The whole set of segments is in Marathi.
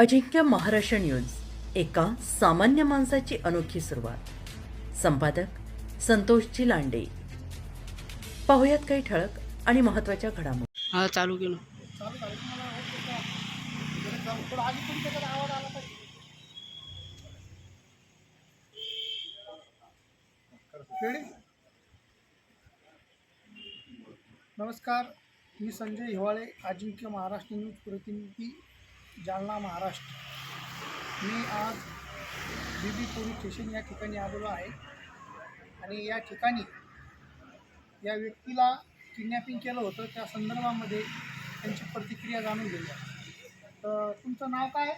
अजिंक्य महाराष्ट्र न्यूज, एका सामान्य माणसाची अनोखी सुरुवात. संपादक संतोषजी लांडे. पाहुयात काही ठळक आणि महत्त्वाच्या घडामोडी. हा चालू केलं. चालू झालं की मला होत होतं. थोडं आधी तुमच्याकडे आवाज आला पाहिजे. रेडी? नमस्कार, मी संजय हिवाळे, अजिंक्य महाराष्ट्र न्यूज प्रतिनिधी, जालना, महाराष्ट्र. मी आज बीबी पोलीस स्टेशन या ठिकाणी आलेलो आहे आणि या ठिकाणी या व्यक्तीला किडनॅपिंग केलं होतं त्या संदर्भामध्ये त्यांची प्रतिक्रिया जाणून घेऊया. तर तुमचं नाव काय?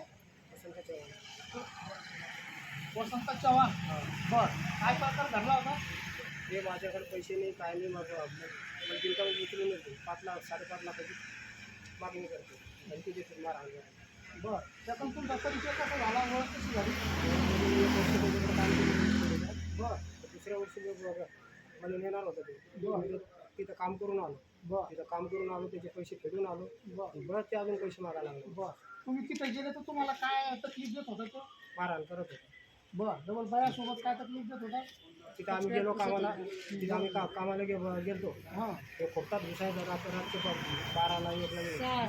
वसंत चव्हाण. बरं, काय प्रकार घडला होता? हे माझ्याकडे पैसे नाही, काय नाही. मला बिलकाम उचलून येतो 5 लाख 5.5 लाखाची मागणी करतो आणि तिथे फिरणार आहे. बरं, त्यातून तुमचा परिचय कसा झाला, ओळख कशी झाली? बरं दुसऱ्या वर्षी मला नेणार होतं ते. बरं तिथं काम करून आलो. बरं तिथं काम करून आलो, त्याचे पैसे फेडून आलो. बरं बरं ते अजून पैसे मागायला लागले. बरं, तुम्ही तिथे गेले तर तुम्हाला काय तकलीफ देत होता तो? मारहाण करत होतो. बरं, डबल बायासोबत काय तकलीफ देत होता? तिथं आम्ही गेलो कामाला. तिथं आम्ही कामाला गेलो. हां ते खोपटात घुसायचं रात्री 12ला 1ला.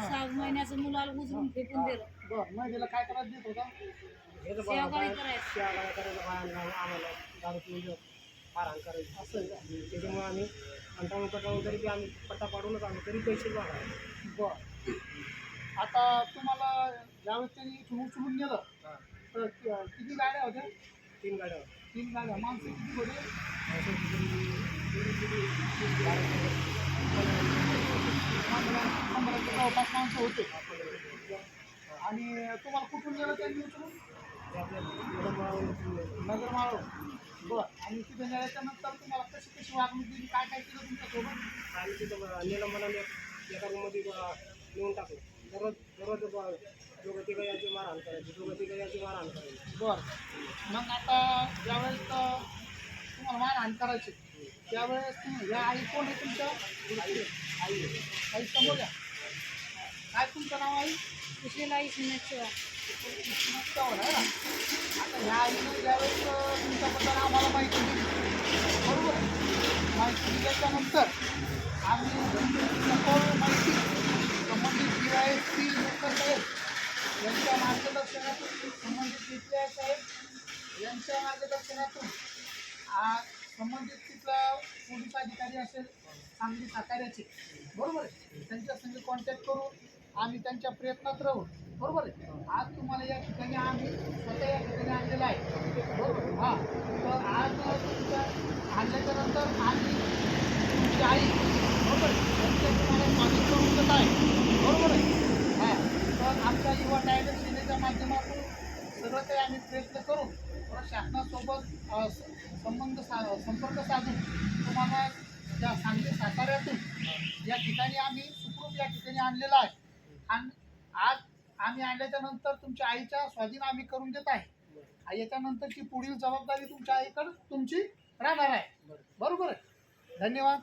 6 महिन्याचं मुलाला उचलून फेकून दिलं. बरं, महिलेला काय त्रास देत होता? हे तर सेवागाळी करायचं. सेवागाळी करायचं, बायांना आम्हाला दारू पिऊन मारहाण करायचं. असं आहे का? त्याच्यामुळे आम्ही कंटाळून तरी बी आम्ही पट्टा पाडूनच आलो, तरी पैसे मागायचे. बरं, आता तुम्हाला ज्यावेळेस त्यांनी इथून उचलून नेलं तर किती गाड्या होत्या? 3 गाड्या 3 गाड्या. माणसं किती होते? शंभराच्या जवळपास माणसं होते. आणि तुम्हाला कुठून नेलं त्यांनी उचलून? नगरमाळ. बरं, आणि तिथे नेल्याच्या नंतर तुम्हाला कशी वागणूक दिली, काय काय केलं तुमच्यासोबत? आणि तिथं नेलं मला एका रूममध्ये नेऊन टाकलं. दररोज दोघं तिघं याची मारहाण करायची. बरं, मग आता ज्यावेळेस तुम्हाला मारहाण करायची त्यावेळेस तुम्ही ह्या आई कोण आहे तुमच्या? आई समोर या. काय तुमचं नाव आई? सुशीला इसनाथ चव्हाण. चव्हाण आहे ना? आता ह्या आईने ज्यावेळेस तुमच्याबद्दल आम्हाला माहिती दिली, बरोबर आहे? माहिती दिल्याच्यानंतर आम्ही सखोल माहिती संबंधित DYSP लोकर साहेब यांच्या मार्गदर्शनातून, संबंधित DPI साहेब यांच्या मार्गदर्शनातून संबंधित तिथला पोलीस अधिकारी असेल सांगली साताऱ्याचे, बरोबर आहे, त्यांच्या संग कॉन्टॅक्ट करून आम्ही त्यांच्या प्रयत्नात राहू. बरोबर आहे. आज तुम्हाला या ठिकाणी आम्ही स्वतः या ठिकाणी आणलेलं आहे. बरोबर. हां, तर आज तुमच्या आणल्याच्या नंतर आम्ही तुमची आई, बरोबर आहे, त्यांच्या तुम्हाला स्वागत करून देत आहे. बरोबर आहे. हां, तर आमच्या युवा टायगर सेनेच्या माध्यमातून सगळं काही आम्ही प्रयत्न करून शासनासोबत संपर्क साधून तुम्हाला त्या सांगली साताऱ्यातून या ठिकाणी आम्ही सुखरूप या ठिकाणी आणलेलं आहे. आणि आज आम्ही आणल्याच्या नंतर तुमच्या आईच्या स्वाधीन आम्ही करून देत आहे. याच्यानंतरची पुढील जबाबदारी तुमच्या आईकडे तुमची राहणार आहे. बरोबर आहे. धन्यवाद.